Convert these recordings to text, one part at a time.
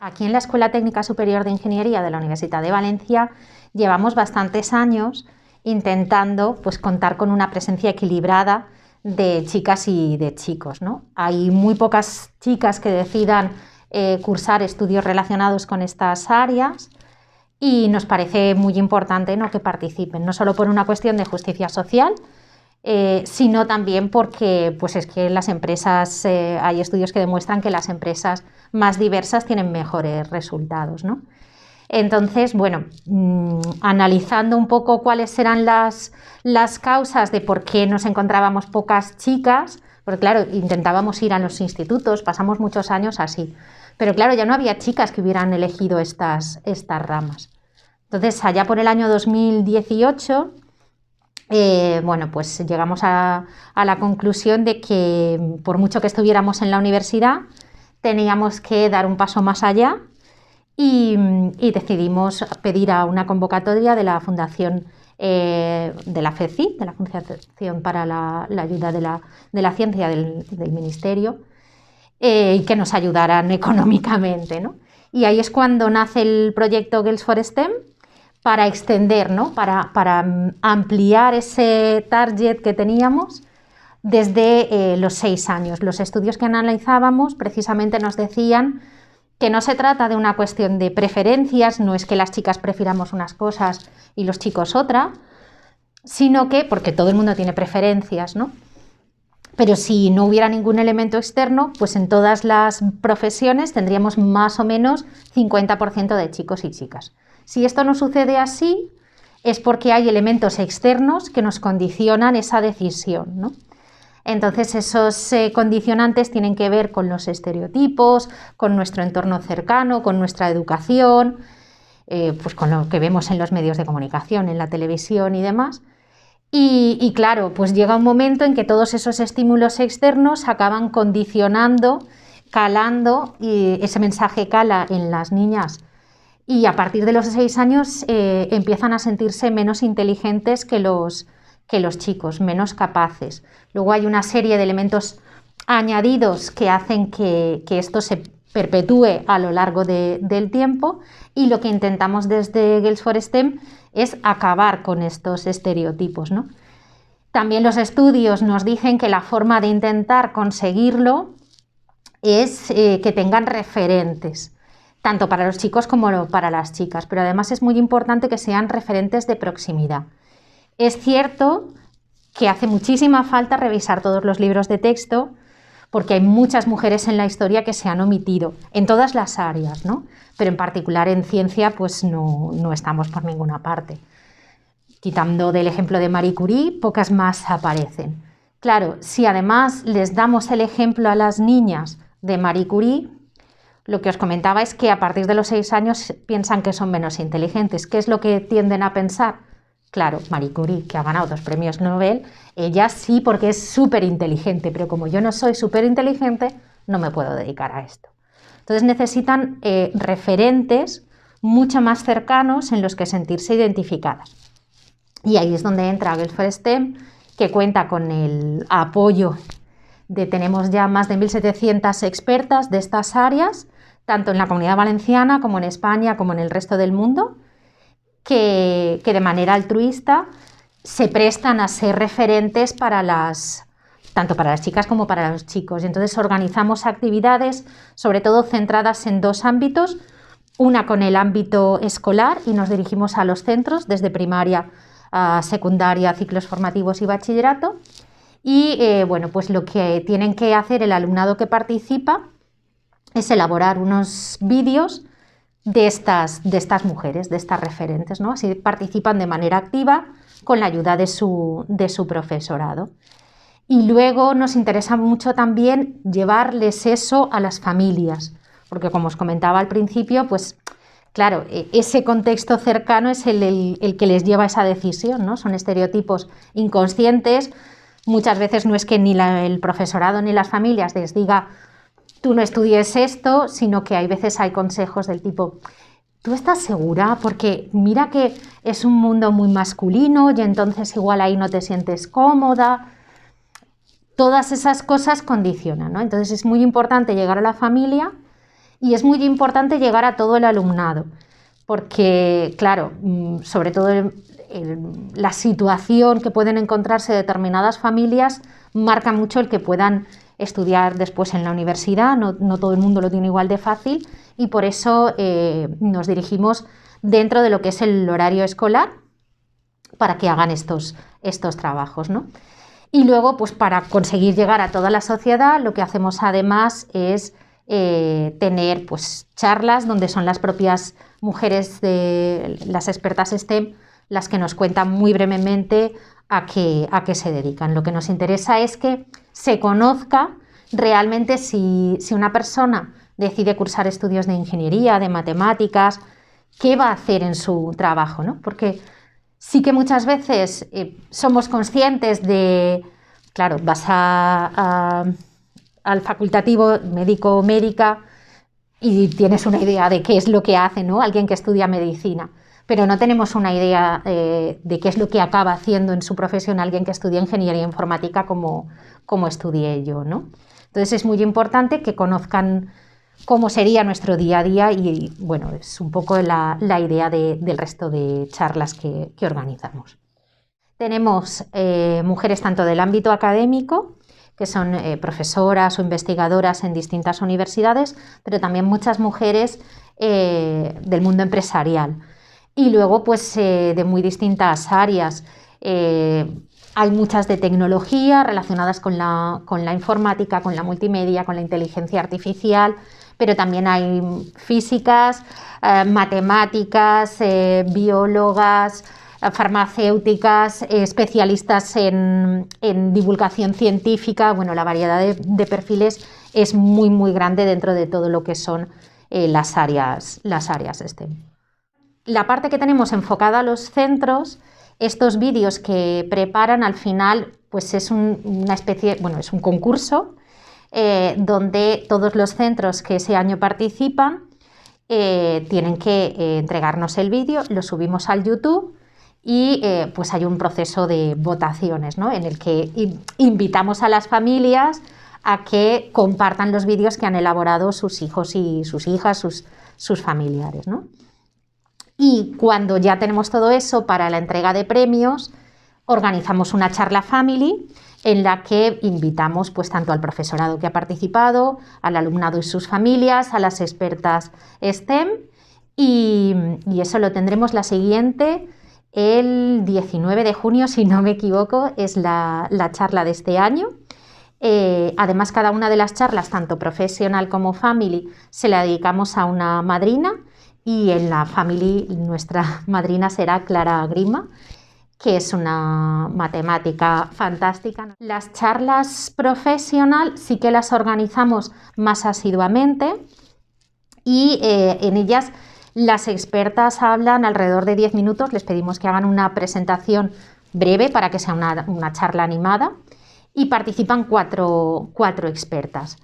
Aquí en la Escuela Técnica Superior de Ingeniería de la Universidad de Valencia llevamos bastantes años intentando pues, contar con una presencia equilibrada de chicas y de chicos, ¿no? Hay muy pocas chicas que decidan cursar estudios relacionados con estas áreas y nos parece muy importante, ¿no?, que participen, no solo por una cuestión de justicia social, sino también porque pues es que las empresas, hay estudios que demuestran que las empresas más diversas tienen mejores resultados, ¿no? Entonces, bueno, analizando un poco cuáles eran las causas de por qué nos encontrábamos pocas chicas, porque claro, intentábamos ir a los institutos, pasamos muchos años así, pero claro, ya no había chicas que hubieran elegido estas ramas. Entonces, allá por el año 2018, bueno, pues llegamos a la conclusión de que por mucho que estuviéramos en la universidad, teníamos que dar un paso más allá y decidimos pedir a una convocatoria de la Fundación de la FECI, de la Fundación para la Ayuda de la Ciencia del Ministerio, y que nos ayudaran económicamente, ¿no? Y ahí es cuando nace el proyecto Girls for STEM, para extender, ¿no?, para ampliar ese target que teníamos desde los 6 años. Los estudios que analizábamos precisamente nos decían que no se trata de una cuestión de preferencias, no es que las chicas prefiramos unas cosas y los chicos otra, sino que, porque todo el mundo tiene preferencias, ¿no?, pero si no hubiera ningún elemento externo, pues en todas las profesiones tendríamos más o menos 50% de chicos y chicas. Si esto no sucede así, es porque hay elementos externos que nos condicionan esa decisión, ¿no? Entonces, esos condicionantes tienen que ver con los estereotipos, con nuestro entorno cercano, con nuestra educación, pues con lo que vemos en los medios de comunicación, en la televisión y demás. Y claro, pues llega un momento en que todos esos estímulos externos acaban condicionando, calando, y ese mensaje cala en las niñas. Y a partir de los 6 años empiezan a sentirse menos inteligentes que los chicos, menos capaces. Luego hay una serie de elementos añadidos que hacen que esto se perpetúe a lo largo del tiempo, y lo que intentamos desde Girls for STEM es acabar con estos estereotipos, ¿no? También los estudios nos dicen que la forma de intentar conseguirlo es que tengan referentes, tanto para los chicos como para las chicas, pero además es muy importante que sean referentes de proximidad. Es cierto que hace muchísima falta revisar todos los libros de texto, porque hay muchas mujeres en la historia que se han omitido, en todas las áreas, ¿no? Pero en particular en ciencia pues no estamos por ninguna parte. Quitando del ejemplo de Marie Curie, pocas más aparecen. Claro, si además les damos el ejemplo a las niñas de Marie Curie, lo que os comentaba es que a partir de los 6 años piensan que son menos inteligentes. ¿Qué es lo que tienden a pensar? Claro, Marie Curie, que ha ganado 2 premios Nobel, ella sí, porque es súper inteligente, pero como yo no soy súper inteligente, no me puedo dedicar a esto. Entonces necesitan referentes mucho más cercanos en los que sentirse identificadas. Y ahí es donde entra Girls for STEM, que cuenta con el apoyo tenemos ya más de 1.700 expertas de estas áreas, tanto en la Comunidad Valenciana como en España como en el resto del mundo, que de manera altruista se prestan a ser referentes tanto para las chicas como para los chicos. Y entonces organizamos actividades, sobre todo centradas en 2 ámbitos, una con el ámbito escolar, y nos dirigimos a los centros desde primaria a secundaria, ciclos formativos y bachillerato. Y bueno, pues lo que tienen que hacer el alumnado que participa es elaborar unos vídeos de estas mujeres, de estas referentes, ¿no? Así participan de manera activa con la ayuda de su profesorado. Y luego nos interesa mucho también llevarles eso a las familias, porque como os comentaba al principio, pues claro, ese contexto cercano es el que les lleva a esa decisión, ¿no? Son estereotipos inconscientes. Muchas veces no es que ni el profesorado ni las familias les diga tú no estudies esto, sino que hay veces hay consejos del tipo ¿tú estás segura? Porque mira que es un mundo muy masculino y entonces igual ahí no te sientes cómoda. Todas esas cosas condicionan, ¿no? Entonces es muy importante llegar a la familia Y es muy importante llegar a todo el alumnado, porque, claro, sobre todo la situación que pueden encontrarse determinadas familias marca mucho el que puedan estudiar después en la universidad. No todo el mundo lo tiene igual de fácil, y por eso nos dirigimos dentro de lo que es el horario escolar para que hagan estos trabajos, ¿no? Y luego, pues para conseguir llegar a toda la sociedad, lo que hacemos además es tener pues, charlas donde son las propias mujeres, las expertas STEM, las que nos cuentan muy brevemente a qué se dedican. Lo que nos interesa es que se conozca realmente si una persona decide cursar estudios de ingeniería, de matemáticas, qué va a hacer en su trabajo, ¿no? Porque sí que muchas veces somos conscientes de, claro, vas al facultativo médico o médica y tienes una idea de qué es lo que hace, ¿no? Alguien que estudia medicina, pero no tenemos una idea de qué es lo que acaba haciendo en su profesión alguien que estudia ingeniería informática como estudié yo, ¿no? Entonces es muy importante que conozcan cómo sería nuestro día a día y, bueno, es un poco la idea del resto de charlas que organizamos. Tenemos mujeres tanto del ámbito académico, que son profesoras o investigadoras en distintas universidades, pero también muchas mujeres del mundo empresarial. Y luego, pues, de muy distintas áreas. Hay muchas de tecnología relacionadas con la informática, con la multimedia, con la inteligencia artificial, pero también hay físicas, matemáticas, biólogas, farmacéuticas, especialistas en divulgación científica. Bueno, la variedad de perfiles es muy, muy grande dentro de todo lo que son las áreas STEM. La parte que tenemos enfocada a los centros, estos vídeos que preparan al final, pues es una especie, bueno, es un concurso donde todos los centros que ese año participan tienen que entregarnos el vídeo, lo subimos al YouTube y pues hay un proceso de votaciones, ¿no? En el que invitamos a las familias a que compartan los vídeos que han elaborado sus hijos y sus hijas, sus familiares, ¿no? Y cuando ya tenemos todo eso para la entrega de premios, organizamos una charla family en la que invitamos pues, tanto al profesorado que ha participado, al alumnado y sus familias, a las expertas STEM, y eso lo tendremos la siguiente, el 19 de junio, si no me equivoco, es la charla de este año. Además, cada una de las charlas, tanto profesional como family, se la dedicamos a una madrina, y en la family nuestra madrina será Clara Grima, que es una matemática fantástica. Las charlas profesional sí que las organizamos más asiduamente y en ellas las expertas hablan alrededor de 10 minutos, les pedimos que hagan una presentación breve para que sea una charla animada, y participan cuatro expertas.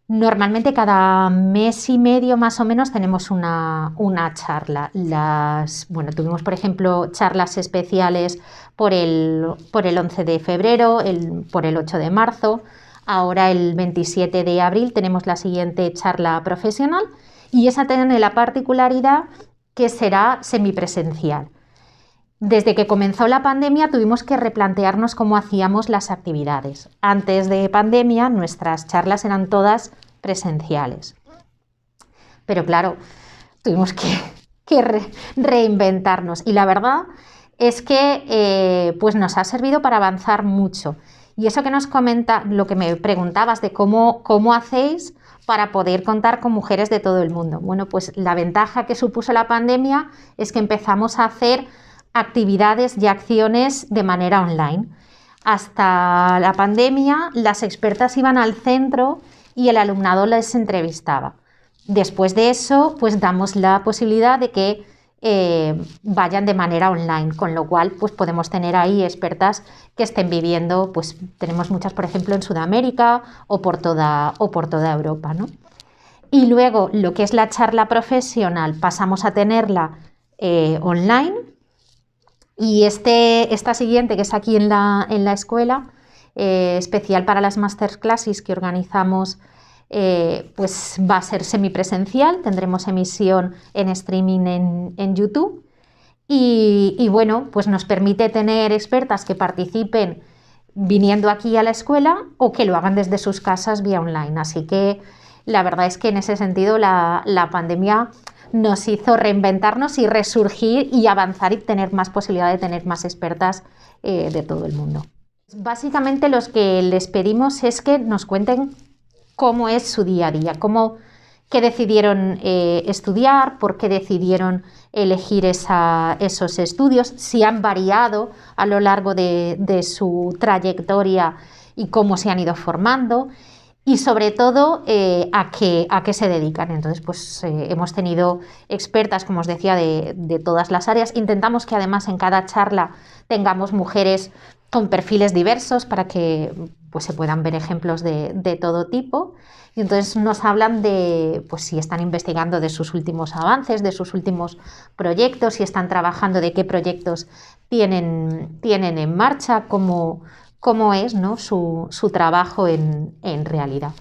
Normalmente cada mes y medio más o menos tenemos una charla. Tuvimos, por ejemplo, charlas especiales por el 11 de febrero, por el 8 de marzo. Ahora el 27 de abril tenemos la siguiente charla profesional, y esa tiene la particularidad que será semipresencial. Desde que comenzó la pandemia tuvimos que replantearnos cómo hacíamos las actividades. Antes de pandemia nuestras charlas eran todas presenciales. Pero claro, tuvimos que reinventarnos, y la verdad es que pues nos ha servido para avanzar mucho. Y eso que nos comenta, lo que me preguntabas de cómo hacéis para poder contar con mujeres de todo el mundo. Bueno, pues la ventaja que supuso la pandemia es que empezamos a hacer actividades y acciones de manera online. Hasta la pandemia, las expertas iban al centro y el alumnado les entrevistaba. Después de eso, pues damos la posibilidad de que vayan de manera online, con lo cual pues podemos tener ahí expertas que estén viviendo, pues tenemos muchas, por ejemplo, en Sudamérica o por toda Europa, ¿no? Y luego, lo que es la charla profesional, pasamos a tenerla online. Y esta siguiente, que es aquí en la escuela, especial para las masterclasses que organizamos pues va a ser semipresencial, tendremos emisión en streaming en YouTube y bueno, pues nos permite tener expertas que participen viniendo aquí a la escuela o que lo hagan desde sus casas vía online. Así que la verdad es que en ese sentido la pandemia nos hizo reinventarnos y resurgir y avanzar y tener más posibilidad de tener más expertas de todo el mundo. Básicamente lo que les pedimos es que nos cuenten cómo es su día a día, qué decidieron estudiar, por qué decidieron elegir esos estudios, si han variado a lo largo de su trayectoria y cómo se han ido formando y sobre todo a qué se dedican. Entonces, pues hemos tenido expertas, como os decía, de todas las áreas. Intentamos que además en cada charla tengamos mujeres con perfiles diversos para que pues, se puedan ver ejemplos de todo tipo. Y entonces nos hablan de pues, si están investigando de sus últimos avances, de sus últimos proyectos, si están trabajando, de qué proyectos tienen en marcha, cómo es, ¿no?, su trabajo en realidad.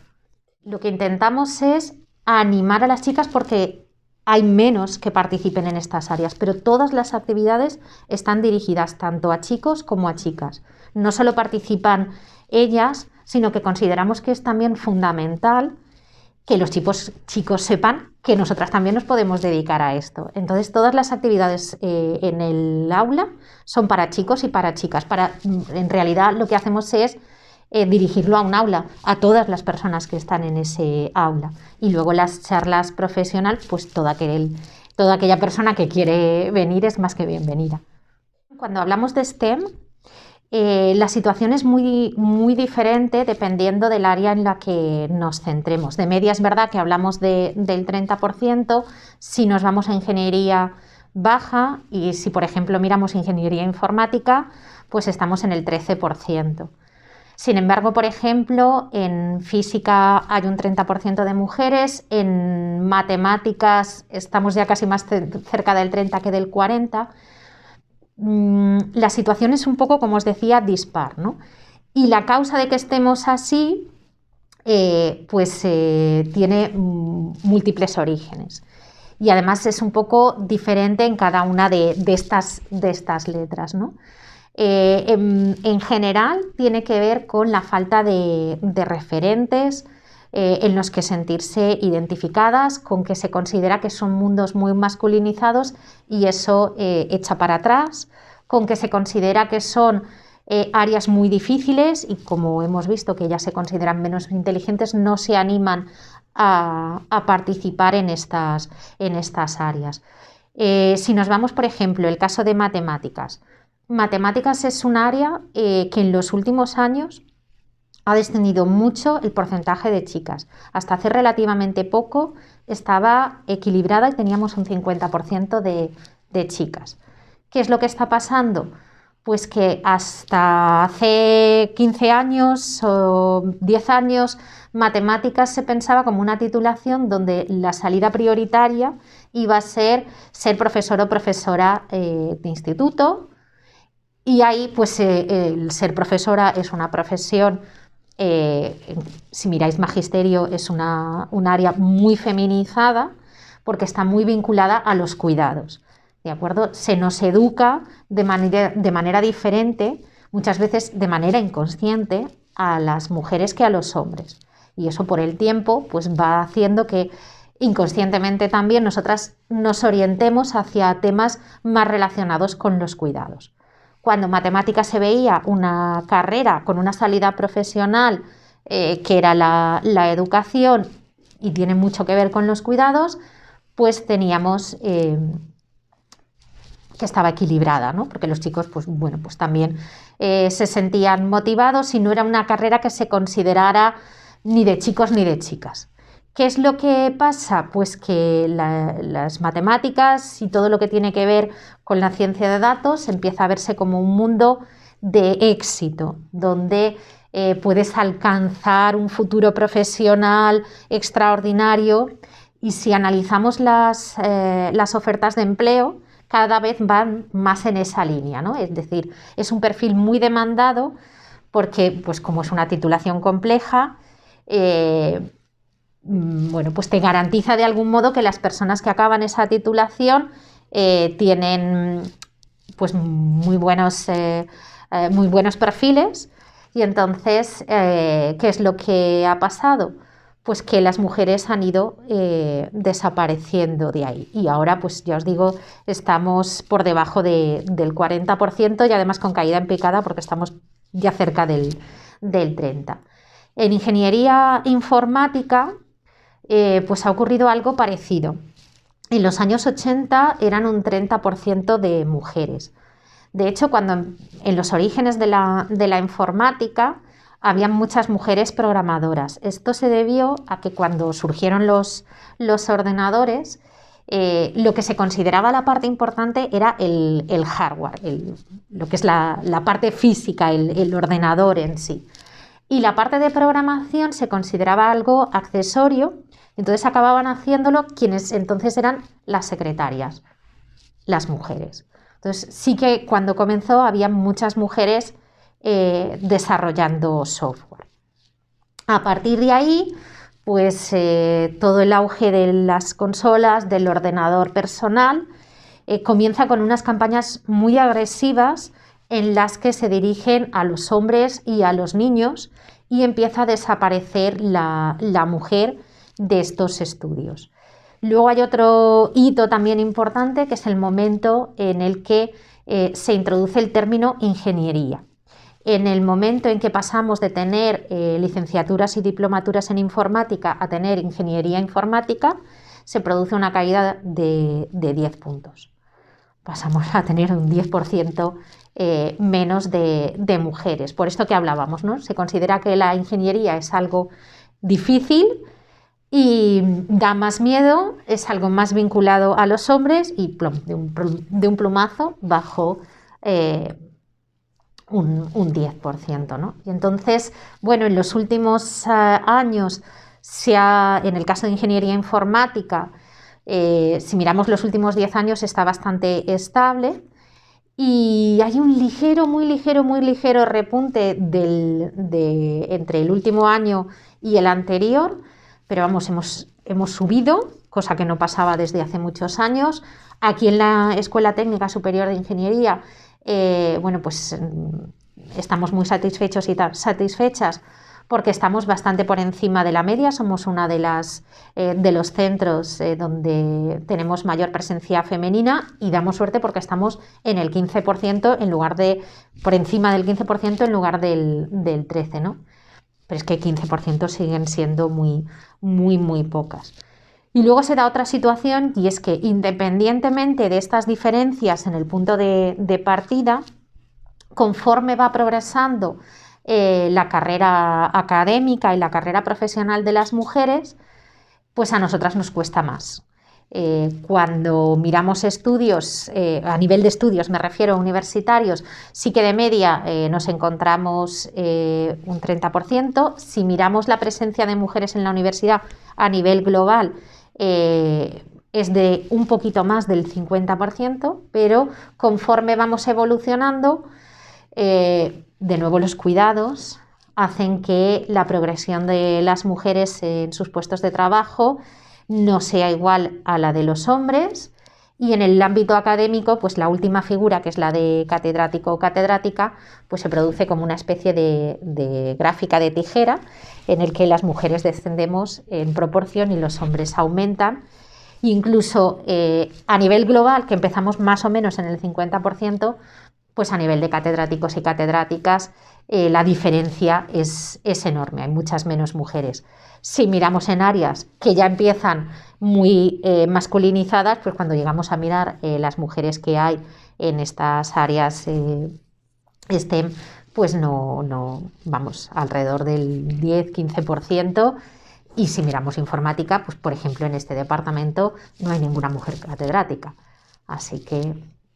Lo que intentamos es animar a las chicas porque hay menos que participen en estas áreas, pero todas las actividades están dirigidas tanto a chicos como a chicas. No solo participan ellas, sino que consideramos que es también fundamental que los chicos sepan que nosotras también nos podemos dedicar a esto. Entonces, todas las actividades en el aula son para chicos y para chicas. En realidad, lo que hacemos es dirigirlo a un aula, a todas las personas que están en ese aula. Y luego las charlas profesionales, pues toda aquella persona que quiere venir es más que bienvenida. Cuando hablamos de STEM, la situación es muy, muy diferente dependiendo del área en la que nos centremos. De media es verdad que hablamos del 30%, si nos vamos a ingeniería baja y si por ejemplo miramos ingeniería informática, pues estamos en el 13%. Sin embargo, por ejemplo, en física hay un 30% de mujeres, en matemáticas estamos ya casi más cerca del 30 que del 40%. La situación es un poco, como os decía, dispar, ¿no? Y la causa de que estemos así, tiene múltiples orígenes. Y además es un poco diferente en cada una de estas letras, ¿no? En general tiene que ver con la falta de referentes en los que sentirse identificadas, con que se considera que son mundos muy masculinizados y eso echa para atrás, con que se considera que son áreas muy difíciles y como hemos visto que ellas se consideran menos inteligentes, no se animan a participar en estas áreas. Si nos vamos, por ejemplo, el caso de matemáticas. Matemáticas es un área que en los últimos años ha descendido mucho el porcentaje de chicas. Hasta hace relativamente poco estaba equilibrada y teníamos un 50% de chicas. ¿Qué es lo que está pasando? Pues que hasta hace 15 años o 10 años matemáticas se pensaba como una titulación donde la salida prioritaria iba a ser profesor o profesora de instituto. Y ahí, pues, el ser profesora es una profesión, si miráis magisterio, es un área muy feminizada porque está muy vinculada a los cuidados, ¿de acuerdo? Se nos educa de manera diferente, muchas veces de manera inconsciente, a las mujeres que a los hombres. Y eso por el tiempo, pues, va haciendo que inconscientemente también nosotras nos orientemos hacia temas más relacionados con los cuidados. Cuando matemáticas se veía una carrera con una salida profesional que era la educación y tiene mucho que ver con los cuidados, pues teníamos que estaba equilibrada, ¿no? Porque los chicos pues también se sentían motivados y no era una carrera que se considerara ni de chicos ni de chicas. ¿Qué es lo que pasa? Pues que las matemáticas y todo lo que tiene que ver con la ciencia de datos empieza a verse como un mundo de éxito, donde puedes alcanzar un futuro profesional extraordinario y si analizamos las ofertas de empleo, cada vez van más en esa línea, ¿no? Es decir, es un perfil muy demandado porque, pues como es una titulación compleja, bueno, pues te garantiza de algún modo que las personas que acaban esa titulación tienen pues muy buenos perfiles. Y entonces, ¿qué es lo que ha pasado? Pues que las mujeres han ido desapareciendo de ahí. Y ahora, pues ya os digo, estamos por debajo del 40% y además con caída en picada porque estamos ya cerca del 30%. En ingeniería informática, pues ha ocurrido algo parecido. En los años 80 eran un 30% de mujeres. De hecho, cuando en los orígenes de la informática había muchas mujeres programadoras. Esto se debió a que cuando surgieron los ordenadores, lo que se consideraba la parte importante era el hardware, lo que es la parte física, el ordenador en sí. Y la parte de programación se consideraba algo accesorio, entonces acababan haciéndolo quienes entonces eran las secretarias, las mujeres. Entonces sí que cuando comenzó había muchas mujeres desarrollando software. A partir de ahí, pues todo el auge de las consolas, del ordenador personal, comienza con unas campañas muy agresivas en las que se dirigen a los hombres y a los niños y empieza a desaparecer la mujer de estos estudios. Luego hay otro hito también importante, que es el momento en el que se introduce el término ingeniería. En el momento en que pasamos de tener licenciaturas y diplomaturas en informática a tener ingeniería informática, se produce una caída de 10 puntos. Pasamos a tener un 10% menos de mujeres. Por esto que hablábamos, ¿no? Se considera que la ingeniería es algo difícil y da más miedo, es algo más vinculado a los hombres y plom, de un plumazo bajó un 10%, ¿no? Y entonces, bueno, en los últimos años, en el caso de ingeniería informática, si miramos los últimos 10 años, está bastante estable y hay un muy ligero repunte entre el último año y el anterior, pero vamos, hemos subido, cosa que no pasaba desde hace muchos años. Aquí en la Escuela Técnica Superior de Ingeniería, bueno, pues estamos muy satisfechos y satisfechas porque estamos bastante por encima de la media. Somos una de los centros donde tenemos mayor presencia femenina y damos suerte porque estamos en el 15% por encima del 15% en lugar del 13%, ¿no? Pero es que 15% siguen siendo muy pocas. Y luego se da otra situación y es que independientemente de estas diferencias en el punto de partida, conforme va progresando la carrera académica y la carrera profesional de las mujeres, pues a nosotras nos cuesta más. Cuando miramos estudios, a nivel de estudios me refiero a universitarios, sí que de media nos encontramos un 30%. Si miramos la presencia de mujeres en la universidad a nivel global, es de un poquito más del 50%, pero conforme vamos evolucionando, de nuevo los cuidados hacen que la progresión de las mujeres en sus puestos de trabajo no sea igual a la de los hombres, y en el ámbito académico, pues la última figura, que es la de catedrático o catedrática, pues se produce como una especie de gráfica de tijera en el que las mujeres descendemos en proporción y los hombres aumentan. Incluso a nivel global, que empezamos más o menos en el 50%, pues a nivel de catedráticos y catedráticas la diferencia es enorme, hay muchas menos mujeres. Si miramos en áreas que ya empiezan muy masculinizadas, pues cuando llegamos a mirar las mujeres que hay en estas áreas STEM, pues no vamos alrededor del 10-15%. Y si miramos informática, pues por ejemplo en este departamento no hay ninguna mujer catedrática. Así que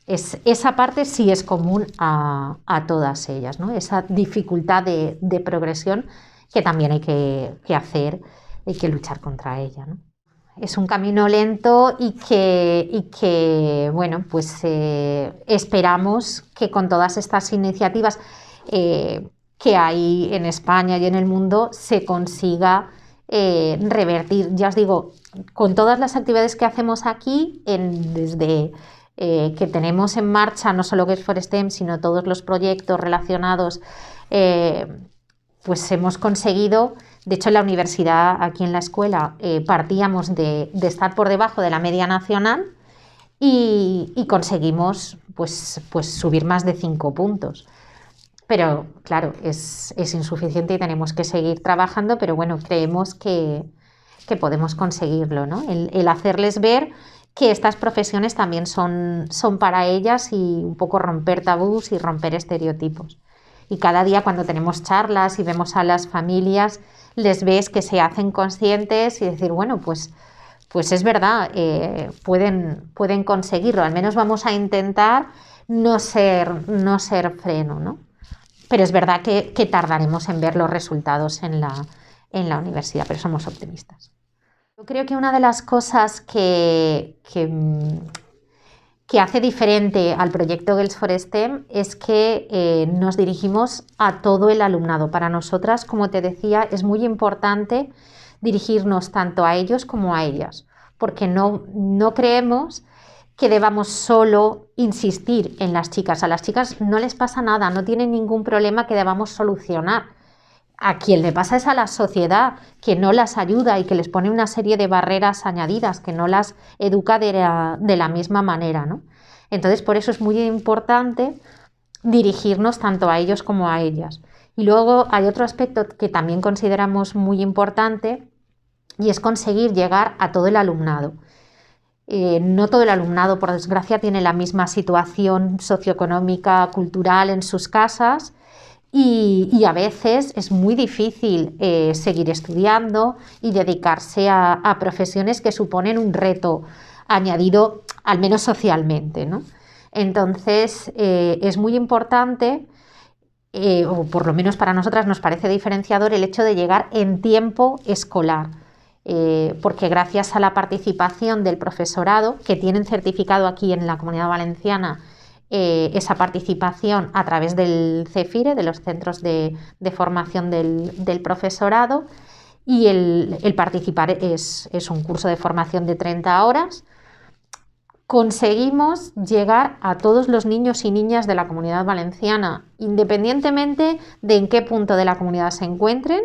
esa parte sí es común a todas ellas, ¿no? Esa dificultad de progresión que también hay que hacer, hay que luchar contra ella, ¿no? Es un camino lento y que bueno, pues esperamos que con todas estas iniciativas que hay en España y en el mundo se consiga revertir, ya os digo, con todas las actividades que hacemos aquí, desde que tenemos en marcha no solo Girls for STEM, sino todos los proyectos relacionados, pues hemos conseguido, de hecho en la universidad, aquí en la escuela, partíamos de estar por debajo de la media nacional y conseguimos pues subir más de 5 puntos. Pero claro, es insuficiente y tenemos que seguir trabajando, pero bueno, creemos que podemos conseguirlo, ¿no? El hacerles ver que estas profesiones también son para ellas y un poco romper tabús y romper estereotipos. Y cada día cuando tenemos charlas y vemos a las familias, les ves que se hacen conscientes y decir, bueno, pues es verdad, pueden conseguirlo, al menos vamos a intentar no ser freno, ¿no? Pero es verdad que tardaremos en ver los resultados en la universidad, pero somos optimistas. Yo creo que una de las cosas que hace diferente al proyecto Girls for STEM es que nos dirigimos a todo el alumnado. Para nosotras, como te decía, es muy importante dirigirnos tanto a ellos como a ellas, porque no creemos que debamos solo insistir en las chicas. A las chicas no les pasa nada, no tienen ningún problema que debamos solucionar. A quien le pasa es a la sociedad, que no las ayuda y que les pone una serie de barreras añadidas, que no las educa de la misma manera, ¿no? Entonces, por eso es muy importante dirigirnos tanto a ellos como a ellas. Y luego hay otro aspecto que también consideramos muy importante y es conseguir llegar a todo el alumnado. No todo el alumnado, por desgracia, tiene la misma situación socioeconómica, cultural en sus casas y a veces es muy difícil seguir estudiando y dedicarse a profesiones que suponen un reto añadido, al menos socialmente, ¿no? Entonces, es muy importante, o por lo menos para nosotras nos parece diferenciador, el hecho de llegar en tiempo escolar. Porque gracias a la participación del profesorado, que tienen certificado aquí en la Comunidad Valenciana esa participación a través del CEFIRE, de los centros de formación del profesorado, y el participar es un curso de formación de 30 horas, conseguimos llegar a todos los niños y niñas de la Comunidad Valenciana, independientemente de en qué punto de la comunidad se encuentren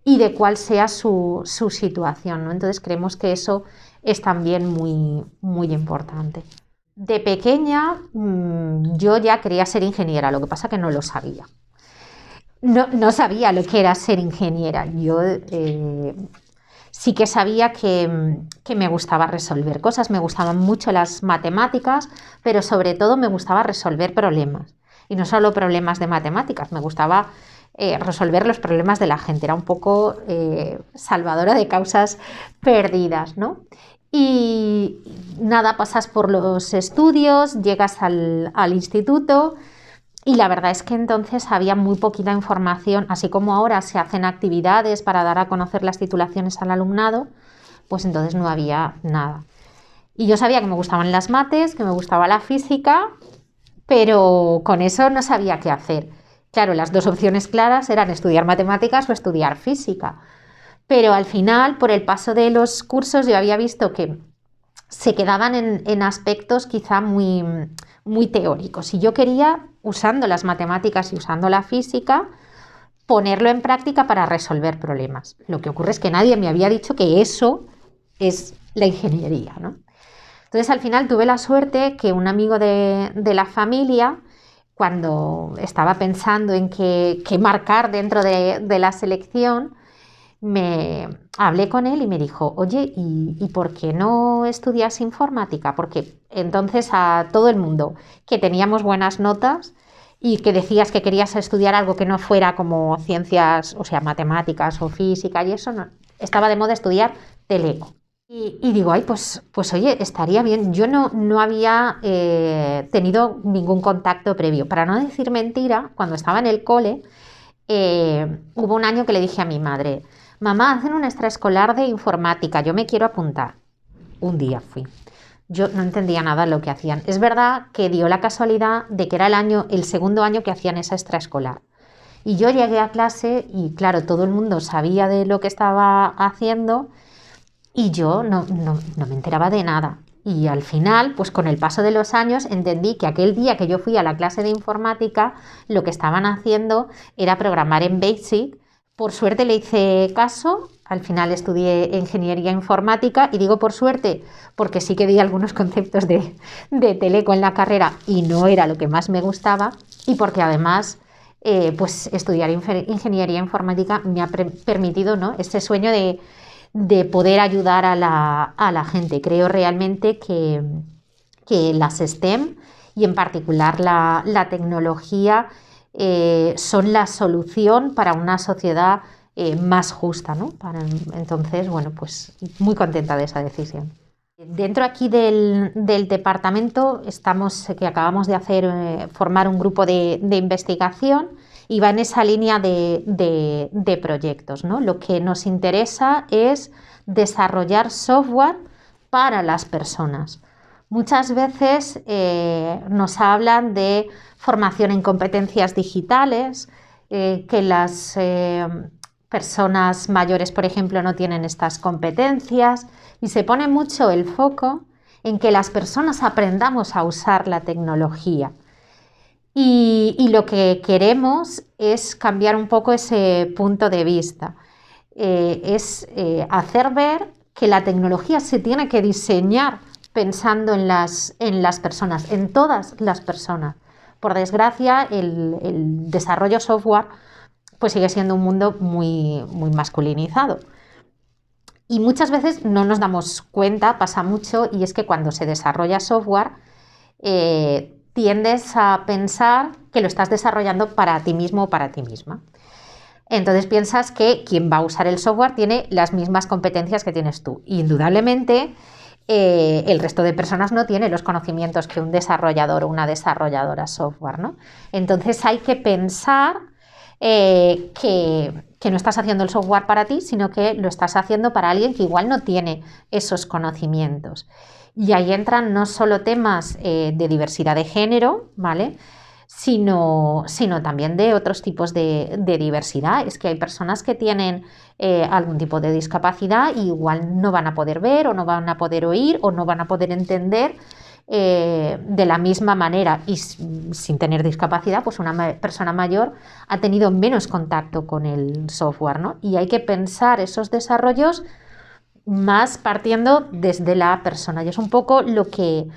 y de cuál sea su situación, ¿no? Entonces creemos que eso es también muy, muy importante. De pequeña yo ya quería ser ingeniera, lo que pasa que no lo sabía. No sabía lo que era ser ingeniera. Yo sí que sabía que me gustaba resolver cosas, me gustaban mucho las matemáticas, pero sobre todo me gustaba resolver problemas. Y no solo problemas de matemáticas, me gustaba resolver los problemas de la gente, era un poco salvadora de causas perdidas, ¿no? Y nada, pasas por los estudios, llegas al instituto y la verdad es que entonces había muy poquita información, así como ahora se hacen actividades para dar a conocer las titulaciones al alumnado, pues entonces no había nada. Y yo sabía que me gustaban las mates, que me gustaba la física, pero con eso no sabía qué hacer. Claro, las dos opciones claras eran estudiar matemáticas o estudiar física. Pero al final, por el paso de los cursos, yo había visto que se quedaban en aspectos quizá muy, muy teóricos. Y yo quería, usando las matemáticas y usando la física, ponerlo en práctica para resolver problemas. Lo que ocurre es que nadie me había dicho que eso es la ingeniería, ¿no? Entonces, al final tuve la suerte que un amigo de la familia, cuando estaba pensando en qué marcar dentro de la selección, me hablé con él y me dijo, oye, ¿y por qué no estudias informática? Porque entonces a todo el mundo que teníamos buenas notas y que decías que querías estudiar algo que no fuera como ciencias, o sea, matemáticas o física y eso, no, estaba de moda estudiar teleco. Y digo, ay, pues oye, estaría bien. Yo no había tenido ningún contacto previo. Para no decir mentira, cuando estaba en el cole, hubo un año que le dije a mi madre, mamá, hacen un extraescolar de informática, yo me quiero apuntar. Un día fui. Yo no entendía nada de lo que hacían. Es verdad que dio la casualidad de que era el segundo año que hacían esa extraescolar. Y yo llegué a clase y claro, todo el mundo sabía de lo que estaba haciendo y yo no me enteraba de nada. Y al final, pues con el paso de los años, entendí que aquel día que yo fui a la clase de informática, lo que estaban haciendo era programar en BASIC. Por suerte le hice caso, al final estudié ingeniería informática y digo por suerte porque sí que di algunos conceptos de teleco en la carrera y no era lo que más me gustaba y porque además pues estudiar ingeniería informática me ha permitido, ¿no?, ese sueño de poder ayudar a la gente. Creo realmente que las STEM y en particular la tecnología son la solución para una sociedad más justa, ¿no? Entonces, bueno, pues muy contenta de esa decisión. Dentro aquí del departamento que acabamos de hacer, formar un grupo de investigación y va en esa línea de proyectos, ¿no? Lo que nos interesa es desarrollar software para las personas. Muchas veces nos hablan de formación en competencias digitales, que las personas mayores, por ejemplo, no tienen estas competencias y se pone mucho el foco en que las personas aprendamos a usar la tecnología. Y lo que queremos es cambiar un poco ese punto de vista, hacer ver que la tecnología se tiene que diseñar pensando en las personas, en todas las personas. Por desgracia, el desarrollo software pues sigue siendo un mundo muy, muy masculinizado. Y muchas veces no nos damos cuenta, pasa mucho, y es que cuando se desarrolla software, tiendes a pensar que lo estás desarrollando para ti mismo o para ti misma. Entonces piensas que quien va a usar el software tiene las mismas competencias que tienes tú. Indudablemente, el resto de personas no tiene los conocimientos que un desarrollador o una desarrolladora software, ¿no? Entonces hay que pensar que no estás haciendo el software para ti, sino que lo estás haciendo para alguien que igual no tiene esos conocimientos. Y ahí entran no solo temas de diversidad de género, ¿vale?, sino también de otros tipos de diversidad. Es que hay personas que tienen algún tipo de discapacidad y igual no van a poder ver o no van a poder oír o no van a poder entender de la misma manera, y sin tener discapacidad, pues una persona mayor ha tenido menos contacto con el software, ¿no? Y hay que pensar esos desarrollos más partiendo desde la persona, y es un poco lo que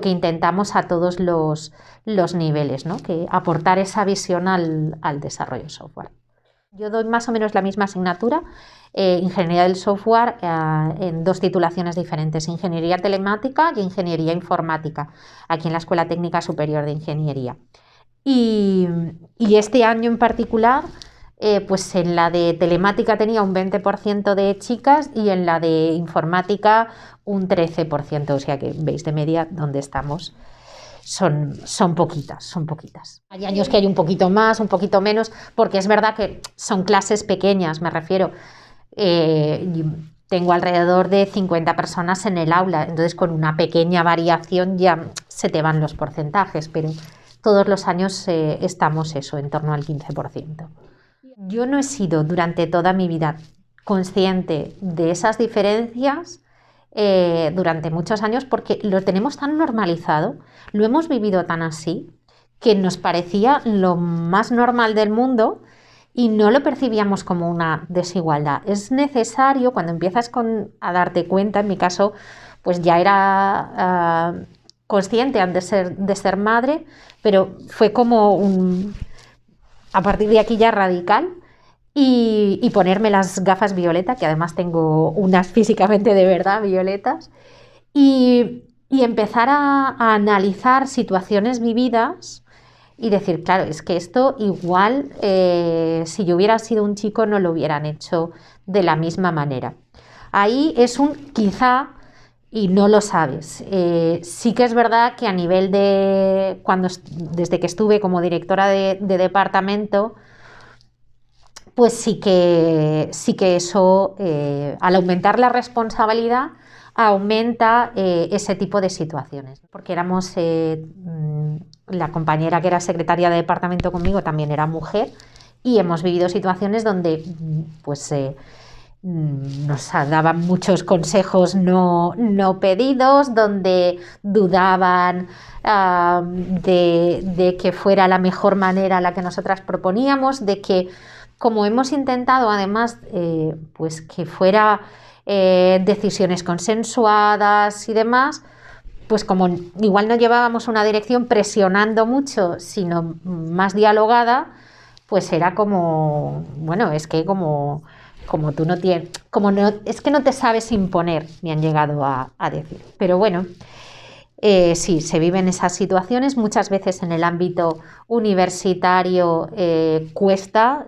intentamos a todos los niveles, ¿no?, que aportar esa visión al desarrollo software. Yo doy más o menos la misma asignatura, ingeniería del software, en dos titulaciones diferentes, ingeniería telemática y ingeniería informática, aquí en la Escuela Técnica Superior de Ingeniería. Y este año en particular, pues en la de telemática tenía un 20% de chicas y en la de informática un 13%, o sea que veis de media dónde estamos. Son poquitas. Hay años que hay un poquito más, un poquito menos, porque es verdad que son clases pequeñas, me refiero. Tengo alrededor de 50 personas en el aula, entonces con una pequeña variación ya se te van los porcentajes, pero todos los años estamos en torno al 15%. Yo no he sido durante toda mi vida consciente de esas diferencias durante muchos años porque lo tenemos tan normalizado, lo hemos vivido tan así, que nos parecía lo más normal del mundo y no lo percibíamos como una desigualdad. Es necesario, cuando empiezas a darte cuenta, en mi caso, pues ya era consciente antes de ser madre, pero fue como a partir de aquí ya radical, y ponerme las gafas violeta, que además tengo unas físicamente de verdad violetas, y empezar a analizar situaciones vividas y decir, claro, es que esto igual, si yo hubiera sido un chico no lo hubieran hecho de la misma manera. Ahí es un quizá y no lo sabes. Sí que es verdad que a nivel desde que estuve como directora de departamento, pues sí que eso, al aumentar la responsabilidad, aumenta ese tipo de situaciones. Porque éramos, la compañera que era secretaria de departamento conmigo también era mujer, Y hemos vivido situaciones donde pues nos daban muchos consejos no pedidos, donde dudaban de que fuera la mejor manera la que nosotras proponíamos, de que como hemos intentado además pues que fuera decisiones consensuadas y demás, pues como igual no llevábamos una dirección presionando mucho, sino más dialogada, pues era como, bueno, es que como tú no tienes, es que no te sabes imponer, me han llegado a decir. Pero bueno, sí, se viven esas situaciones, muchas veces en el ámbito universitario cuesta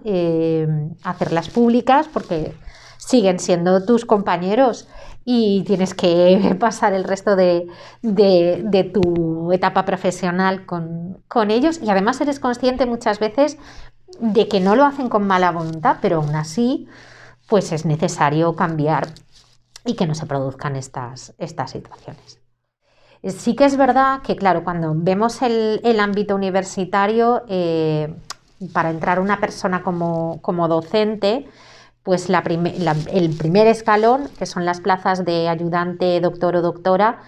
hacerlas públicas porque siguen siendo tus compañeros y tienes que pasar el resto de tu etapa profesional con ellos, y además eres consciente muchas veces de que no lo hacen con mala voluntad, pero aún así pues es necesario cambiar y que no se produzcan estas situaciones. Sí que es verdad que, claro, cuando vemos el ámbito universitario, para entrar una persona como docente, pues el primer escalón, que son las plazas de ayudante, doctor o doctora,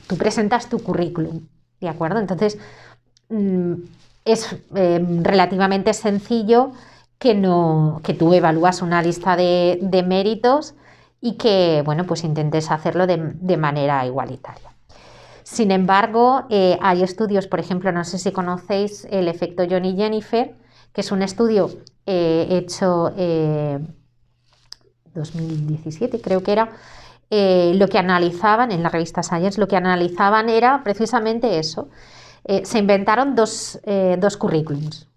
tú presentas tu currículum, ¿de acuerdo? Entonces, es relativamente sencillo que tú evalúas una lista de méritos y que, bueno, pues intentes hacerlo de manera igualitaria. Sin embargo, hay estudios, por ejemplo, no sé si conocéis el efecto John y Jennifer, que es un estudio hecho 2017, creo que era, lo que analizaban en la revista Science, lo que analizaban era precisamente eso. Se inventaron dos currículums,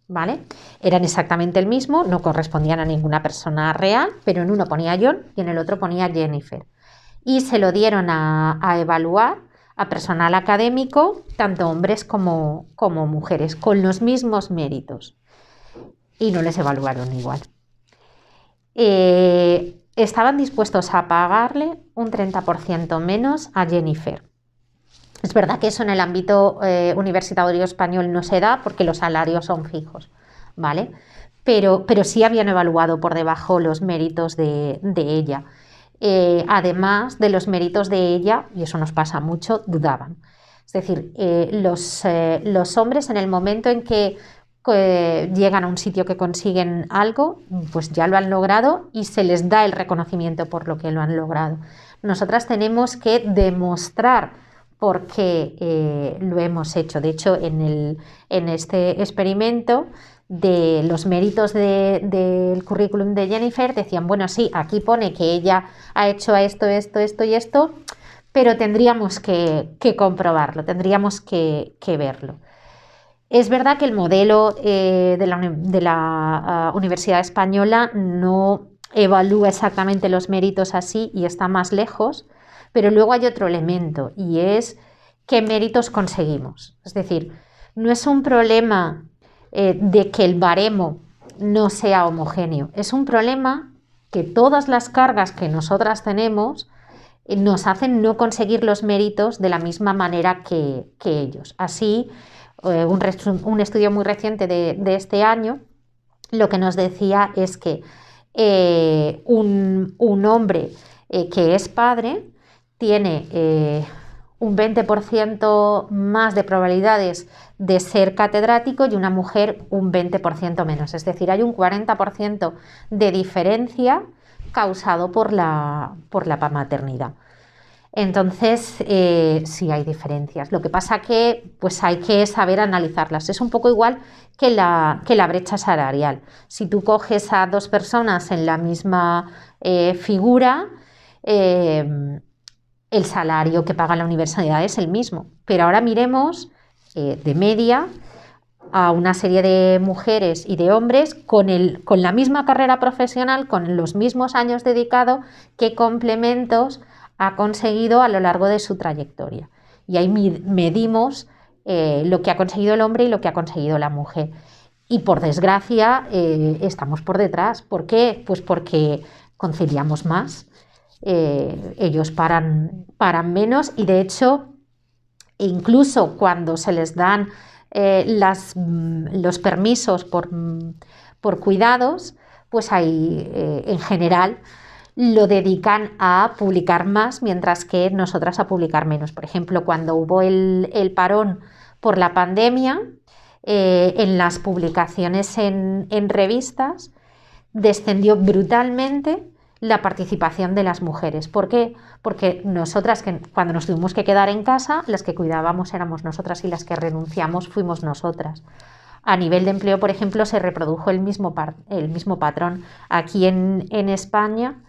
¿vale? Eran exactamente el mismo, no correspondían a ninguna persona real, pero en uno ponía John y en el otro ponía Jennifer. Y se lo dieron a evaluar a personal académico, tanto hombres como mujeres, con los mismos méritos. Y no les evaluaron igual. Estaban dispuestos a pagarle un 30% menos a Jennifer. Es verdad que eso en el ámbito universitario español no se da porque los salarios son fijos, ¿vale? Pero sí habían evaluado por debajo los méritos de ella. Además de los méritos de ella, y eso nos pasa mucho, dudaban. Es decir, los hombres en el momento en que llegan a un sitio que consiguen algo, pues ya lo han logrado y se les da el reconocimiento por lo que lo han logrado. Nosotras tenemos que demostrar por qué lo hemos hecho. De hecho, en este experimento de los méritos del currículum de Jennifer decían, bueno, sí, aquí pone que ella ha hecho esto y esto, pero tendríamos que comprobarlo, tendríamos que verlo. Es verdad que el modelo de la Universidad Española no evalúa exactamente los méritos así y está más lejos, pero luego hay otro elemento y es qué méritos conseguimos. Es decir, no es un problema de que el baremo no sea homogéneo, es un problema que todas las cargas que nosotras tenemos nos hacen no conseguir los méritos de la misma manera que ellos. Así, un estudio muy reciente de este año lo que nos decía es que un hombre que es padre tiene un 20% más de probabilidades de ser catedrático y una mujer un 20% menos. Es decir, hay un 40% de diferencia causado por la maternidad. Entonces, sí hay diferencias. Lo que pasa que pues hay que saber analizarlas. Es un poco igual que la brecha salarial. Si tú coges a dos personas en la misma figura, el salario que paga la universidad es el mismo. Pero ahora miremos de media a una serie de mujeres y de hombres con la misma carrera profesional, con los mismos años dedicados, qué complementos ha conseguido a lo largo de su trayectoria. Y ahí medimos lo que ha conseguido el hombre y lo que ha conseguido la mujer. Y por desgracia estamos por detrás. ¿Por qué? Pues porque conciliamos más. Ellos paran menos y de hecho incluso cuando se les dan los permisos por cuidados, pues ahí en general lo dedican a publicar más, mientras que nosotras a publicar menos. Por ejemplo, cuando hubo el parón por la pandemia, en las publicaciones en revistas descendió brutalmente la participación de las mujeres. ¿Por qué? Porque nosotras, cuando nos tuvimos que quedar en casa, las que cuidábamos éramos nosotras y las que renunciamos fuimos nosotras. A nivel de empleo, por ejemplo, se reprodujo el mismo patrón. Aquí en España,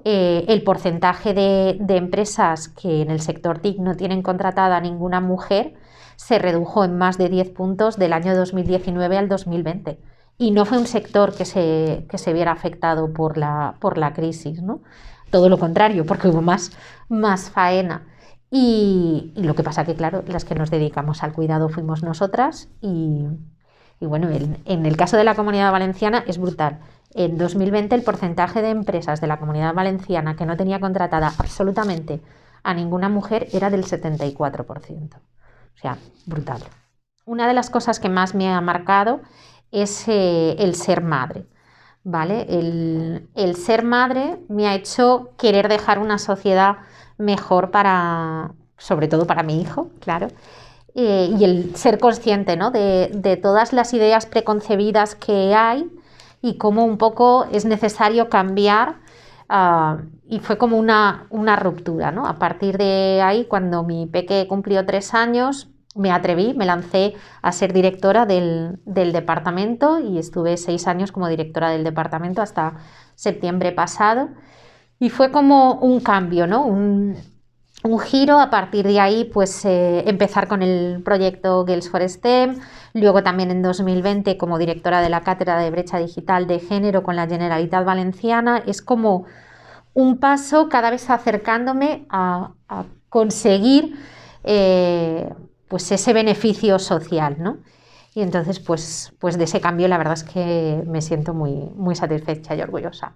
el porcentaje de empresas que en el sector TIC no tienen contratada a ninguna mujer se redujo en más de 10 puntos del año 2019 al 2020. Y no fue un sector que se viera afectado por la crisis, ¿no? Todo lo contrario, porque hubo más faena. Y lo que pasa que, claro, las que nos dedicamos al cuidado fuimos nosotras y bueno, en el caso de la Comunidad Valenciana es brutal. En 2020 el porcentaje de empresas de la Comunidad Valenciana que no tenía contratada absolutamente a ninguna mujer era del 74%. O sea, brutal. Una de las cosas que más me ha marcado es el ser madre, ¿vale? El ser madre me ha hecho querer dejar una sociedad mejor sobre todo para mi hijo, claro, y el ser consciente, ¿no? de todas las ideas preconcebidas que hay y cómo un poco es necesario cambiar, y fue como una ruptura, ¿no? A partir de ahí, cuando mi peque cumplió 3 años, me atreví, me lancé a ser directora del departamento y estuve 6 años como directora del departamento hasta septiembre pasado. Y fue como un cambio, ¿no? Un giro. A partir de ahí, pues empezar con el proyecto Girls for STEM, luego también en 2020 como directora de la Cátedra de Brecha Digital de Género con la Generalitat Valenciana. Es como un paso cada vez acercándome a conseguir pues ese beneficio social, ¿no? Y entonces, pues de ese cambio la verdad es que me siento muy, muy satisfecha y orgullosa.